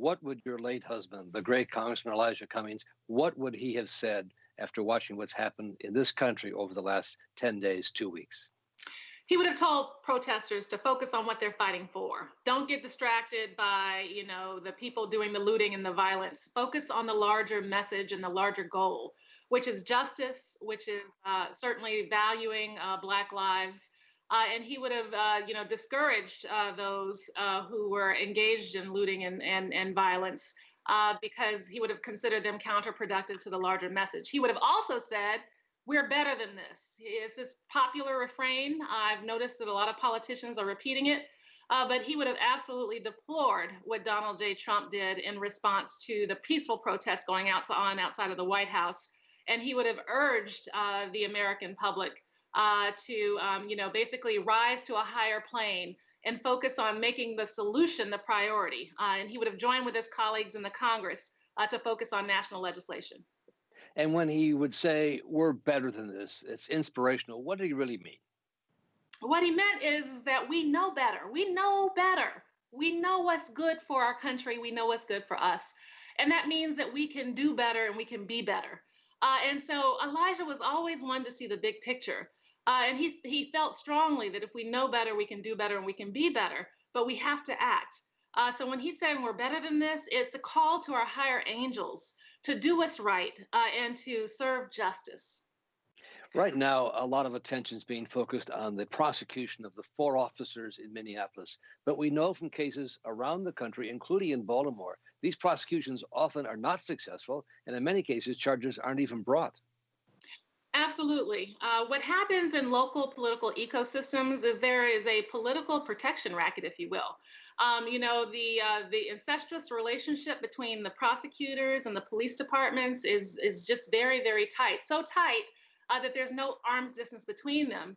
what would your late husband, the great Congressman Elijah Cummings, what would he have said after watching what's happened in this country over the last 10 days, 2 weeks? He would have told protesters to focus on what they're fighting for. Don't get distracted by, the people doing the looting and the violence. Focus on the larger message and the larger goal, which is justice, which is certainly valuing Black lives. And he would have, discouraged those who were engaged in looting and violence because he would have considered them counterproductive to the larger message. He would have also said, we're better than this. It's this popular refrain. I've noticed that a lot of politicians are repeating it, but he would have absolutely deplored what Donald J. Trump did in response to the peaceful protests going on outside of the White House. And he would have urged the American public to, basically rise to a higher plane and focus on making the solution the priority. And he would have joined with his colleagues in the Congress to focus on national legislation. And when he would say, we're better than this, it's inspirational, what did he really mean? What he meant is that we know better. We know better. We know what's good for our country. We know what's good for us. And that means that we can do better and we can be better. And so Elijah was always one to see the big picture. And he felt strongly that if we know better, we can do better and we can be better, but we have to act. So when he's saying we're better than this, it's a call to our higher angels to do what's right and to serve justice. Right now, a lot of attention is being focused on the prosecution of the 4 officers in Minneapolis. But we know from cases around the country, including in Baltimore, these prosecutions often are not successful. And in many cases, charges aren't even brought. Absolutely. What happens in local political ecosystems is there is a political protection racket, if you will. The incestuous relationship between the prosecutors and the police departments is just very, very tight. So tight that there's no arm's distance between them.